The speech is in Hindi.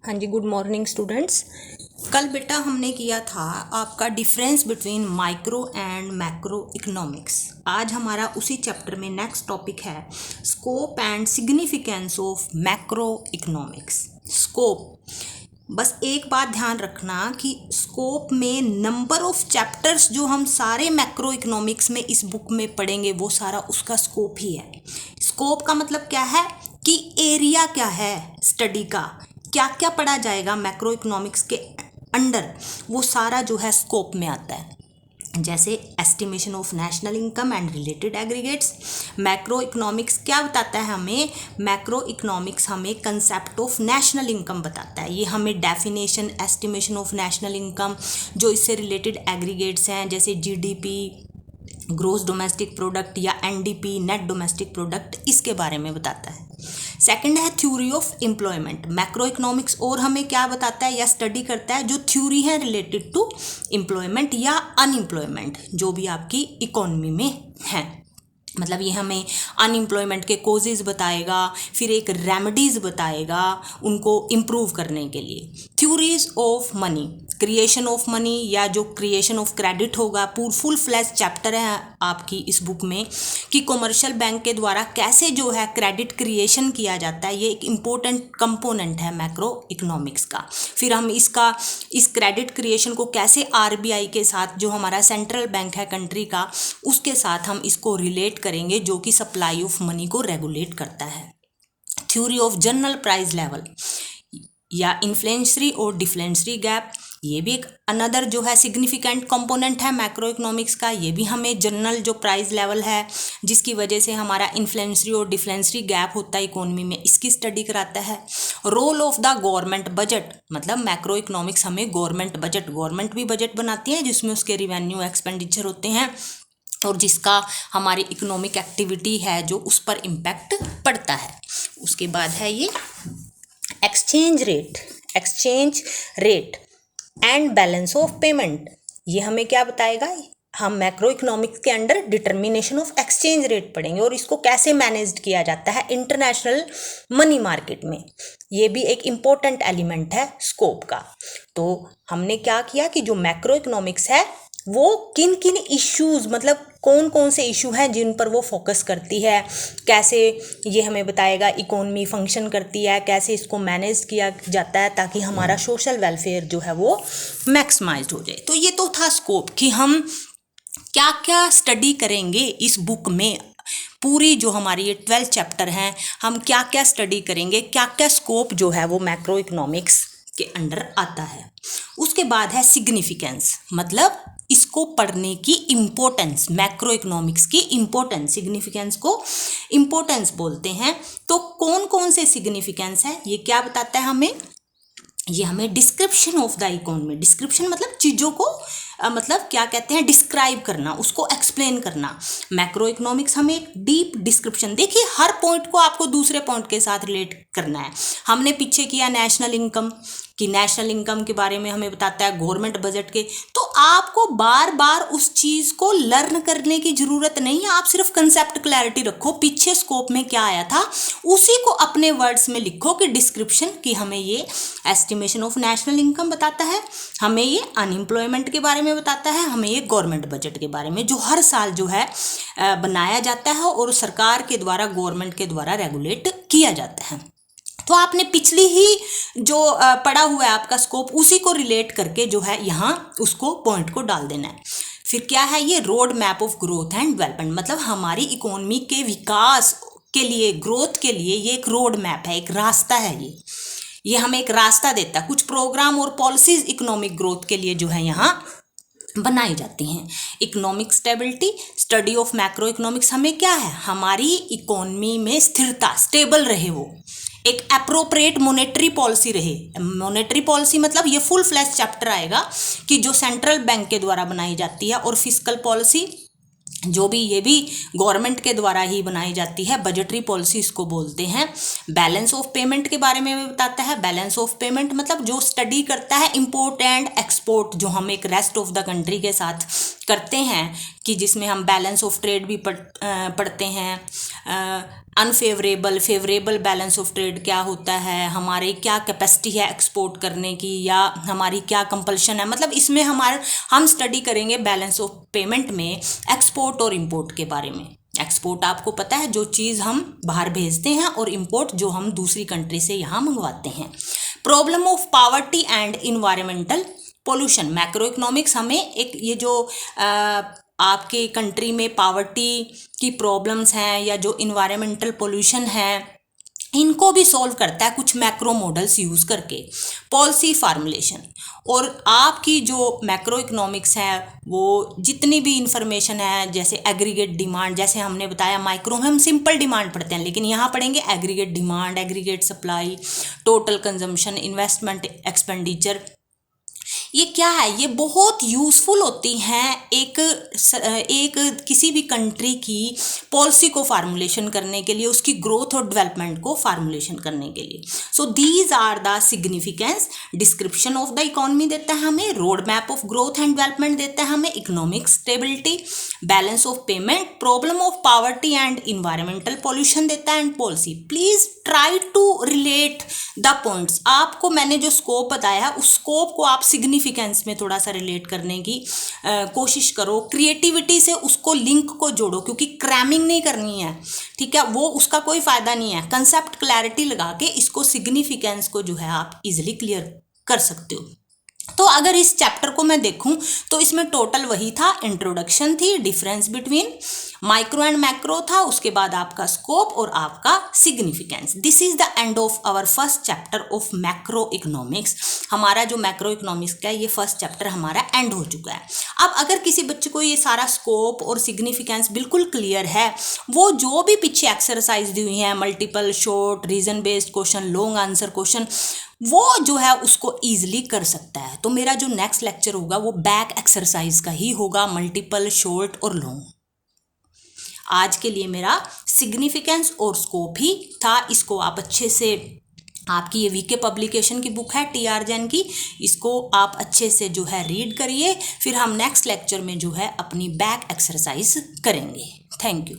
हाँ जी, गुड मॉर्निंग स्टूडेंट्स। कल बेटा हमने किया था आपका difference between micro and macro economics. आज हमारा उसी चैप्टर में नेक्स्ट टॉपिक है scope and significance of macro economics. Scope, बस एक बात ध्यान रखना कि स्कोप में नंबर ऑफ चैप्टर्स जो हम सारे मैक्रो इकोनॉमिक्स में इस बुक में पढ़ेंगे वो सारा उसका स्कोप ही है। स्कोप का मतलब क्या है कि एरिया क्या है स्टडी का, क्या क्या पढ़ा जाएगा मैक्रो इकोनॉमिक्स के अंडर, वो सारा जो है स्कोप में आता है। जैसे estimation of national income and related aggregates. Macro economics क्या बताता है हमें? मैक्रो इकोनॉमिक्स हमें कंसेप्ट ऑफ नेशनल इनकम बताता है। ये हमें definition, estimation of national income, जो इससे रिलेटेड एग्रीगेट्स हैं जैसे जीडीपी, ग्रोस डोमेस्टिक प्रोडक्ट या एनडीपी, नेट डोमेस्टिक प्रोडक्ट, इसके बारे में बताता है। सेकंड है theory of employment. Macro economics और हमें क्या बताता है या स्टडी करता है? जो थ्योरी है रिलेटेड टू एम्प्लॉयमेंट या अनएम्प्लॉयमेंट, जो भी आपकी इकोनॉमी में है। मतलब ये हमें अनएम्प्लॉयमेंट के कोजेज बताएगा, फिर एक रेमेडीज बताएगा उनको इम्प्रूव करने के लिए। Theories of money, creation of money या जो क्रिएशन ऑफ क्रेडिट होगा, फुल फ्लैश चैप्टर है आपकी इस बुक में कि कॉमर्शियल बैंक के द्वारा कैसे जो है क्रेडिट क्रिएशन किया जाता है। ये एक इम्पोर्टेंट कंपोनेंट है मैक्रो इकोनॉमिक्स का। फिर हम इस क्रेडिट क्रिएशन को कैसे आरबीआई के साथ, जो हमारा सेंट्रल बैंक है कंट्री का, उसके साथ हम इसको रिलेट करेंगे, जो कि सप्लाई ऑफ मनी को रेगुलेट करता है। Theory of general price level या इन्फ्लेशनरी और डिफ्लेशनरी गैप, ये भी एक अनदर जो है सिग्निफिकेंट कंपोनेंट है मैक्रो इकोनॉमिक्स का। ये भी हमें जनरल जो प्राइस लेवल है जिसकी वजह से हमारा इन्फ्लेशनरी और डिफ्लेशनरी गैप होता है इकोनॉमी में, इसकी स्टडी कराता है। Role of the government budget, मतलब मैक्रो इकोनॉमिक्स हमें गवर्नमेंट भी बजट बनाती है जिसमें उसके रिवेन्यू एक्सपेंडिचर होते हैं और जिसका हमारी इकोनॉमिक एक्टिविटी है जो उस पर इम्पैक्ट पड़ता है। उसके बाद है ये exchange rate and balance of payment. ये हमें क्या बताएगा? हम मैक्रो इकोनॉमिक्स के under determination of exchange rate पढ़ेंगे और इसको कैसे मैनेज किया जाता है इंटरनेशनल मनी मार्केट में। ये भी एक इम्पोर्टेंट एलिमेंट है स्कोप का। तो हमने क्या किया कि जो मैक्रो इकोनॉमिक्स है वो किन किन इश्यूज, मतलब कौन कौन से इशू हैं जिन पर वो फोकस करती है, कैसे ये हमें बताएगा इकोनॉमी फंक्शन करती है, कैसे इसको मैनेज किया जाता है ताकि हमारा सोशल वेलफेयर जो है वो मैक्सिमाइज्ड हो जाए। तो ये तो था स्कोप कि हम क्या क्या स्टडी करेंगे इस बुक में। पूरी जो हमारी ये 12 चैप्टर हैं, हम क्या क्या स्टडी करेंगे, क्या क्या स्कोप जो है वो मैक्रो इकोनॉमिक्स के अंडर आता है। उसके बाद है सिग्निफिकेंस, मतलब इसको पढ़ने की इम्पोर्टेंस, मैक्रो इकोनॉमिक्स की इम्पोर्टेंस, सिग्निफिकेंस को इम्पोर्टेंस बोलते हैं। तो कौन कौन से सिग्निफिकेंस है ये क्या बताता है हमें? ये हमें description of the economy, description मतलब चीज़ों को मतलब क्या कहते हैं, डिस्क्राइब करना, उसको एक्सप्लेन करना। मैक्रो इकोनॉमिक्स हमें एक डीप डिस्क्रिप्शन, देखिए हर पॉइंट को आपको दूसरे पॉइंट के साथ रिलेट करना है। हमने पीछे किया नेशनल इनकम, कि नेशनल इनकम के बारे में हमें बताता है गवर्नमेंट बजट के। तो आपको बार बार उस चीज़ को लर्न करने की ज़रूरत नहीं है, आप सिर्फ कंसेप्ट क्लैरिटी रखो, पीछे स्कोप में क्या आया था उसी को अपने वर्ड्स में लिखो कि डिस्क्रिप्शन, कि हमें ये एस्टिमेशन ऑफ नेशनल इनकम बताता है, हमें ये अनएम्प्लॉयमेंट के बारे में बताता है, हमें ये गवर्नमेंट बजट के बारे में जो हर साल जो है बनाया जाता है और सरकार के द्वारा, गवर्नमेंट के द्वारा रेगुलेट किया जाता है। तो आपने पिछली ही जो पढ़ा हुआ है आपका स्कोप, उसी को रिलेट करके जो है यहाँ उसको पॉइंट को डाल देना है। फिर क्या है ये road map of growth and development, मतलब हमारी इकोनॉमी के विकास के लिए, ग्रोथ के लिए ये एक रोड मैप है, एक रास्ता है। ये हमें एक रास्ता देता है। कुछ प्रोग्राम और पॉलिसीज इकोनॉमिक ग्रोथ के लिए जो है यहाँ बनाई जाती हैं। Economic stability, study of macroeconomics हमें क्या है, हमारी इकोनॉमी में स्थिरता, स्टेबल रहे, वो एक अप्रोप्रिएट मॉनेटरी पॉलिसी रहे। मॉनेटरी पॉलिसी मतलब ये फुल फ्लैश चैप्टर आएगा कि जो सेंट्रल बैंक के द्वारा बनाई जाती है, और फिस्कल पॉलिसी जो भी, ये भी गवर्नमेंट के द्वारा ही बनाई जाती है, बजटरी पॉलिसी इसको बोलते हैं। बैलेंस ऑफ पेमेंट के बारे में भी बताता है। बैलेंस ऑफ पेमेंट मतलब जो स्टडी करता है इंपोर्ट एंड एक्सपोर्ट, जो हम एक रेस्ट ऑफ द कंट्री के साथ करते हैं, कि जिसमें हम बैलेंस ऑफ ट्रेड भी पढ़ते हैं, unfavourable, favourable balance of trade क्या होता है, हमारी क्या कैपेसिटी है एक्सपोर्ट करने की, या हमारी क्या कंपल्शन है, मतलब इसमें हम स्टडी करेंगे बैलेंस ऑफ पेमेंट में एक्सपोर्ट और इंपोर्ट के बारे में। एक्सपोर्ट आपको पता है जो चीज़ हम बाहर भेजते हैं, और इंपोर्ट जो हम दूसरी कंट्री से यहाँ मंगवाते हैं। Problem of poverty and environmental pollution, macro economics हमें एक ये जो आपके कंट्री में पॉवर्टी की प्रॉब्लम्स हैं या जो इन्वायरमेंटल पोल्यूशन है, इनको भी सॉल्व करता है कुछ मैक्रो मॉडल्स यूज़ करके। पॉलिसी फार्मुलेशन, और आपकी जो मैक्रो इकोनॉमिक्स है वो जितनी भी इंफॉर्मेशन है, जैसे एग्रीगेट डिमांड, जैसे हमने बताया माइक्रो में हम सिंपल डिमांड पढ़ते हैं, लेकिन यहाँ पढ़ेंगे aggregate demand, aggregate supply, total consumption, investment expenditure. ये क्या है, ये बहुत यूज़फुल होती हैं एक किसी भी कंट्री की पॉलिसी को फार्मुलेशन करने के लिए, उसकी ग्रोथ और डेवलपमेंट को फार्मुलेशन करने के लिए। So these are the significance. Description of the economy देता है हमें, road map of growth and development देता है हमें, economic stability, balance of payment, problem of poverty and environmental pollution देता है, and policy. Please try to relate the points. आपको मैंने जो स्कोप बताया है उस स्कोप को आप सिग्निफिकेंस में थोड़ा सा रिलेट करने की कोशिश करो, क्रिएटिविटी से उसको लिंक को जोड़ो, क्योंकि क्रैमिंग नहीं करनी है, ठीक है, वो उसका कोई फायदा नहीं है। कंसेप्ट क्लैरिटी लगा के इसको सिग्निफिकेंस को जो है आप इजिली क्लियर कर सकते हो। तो अगर इस चैप्टर को मैं देखूं तो इसमें टोटल वही था, इंट्रोडक्शन थी, difference between micro and macro था, उसके बाद आपका स्कोप और आपका significance. This is the end of our first chapter of macroeconomics. हमारा जो मैक्रो इकोनॉमिक्स का है ये फर्स्ट चैप्टर हमारा एंड हो चुका है। अब अगर किसी बच्चे को ये सारा स्कोप और सिग्निफिकेंस बिल्कुल क्लियर है, वो जो भी पीछे एक्सरसाइज दी हुई है, multiple, short, reason based question, long answer question, वो जो है उसको ईजिली कर सकता है। तो मेरा जो नेक्स्ट लेक्चर होगा वो बैक एक्सरसाइज का ही होगा, मल्टीपल, शॉर्ट और लॉन्ग। आज के लिए मेरा सिग्निफिकेंस और स्कोप ही था। इसको आप अच्छे से, आपकी ये वीके पब्लिकेशन की बुक है TR जैन की, इसको आप अच्छे से जो है रीड करिए, फिर हम नेक्स्ट लेक्चर में जो है अपनी बैक एक्सरसाइज करेंगे। Thank you.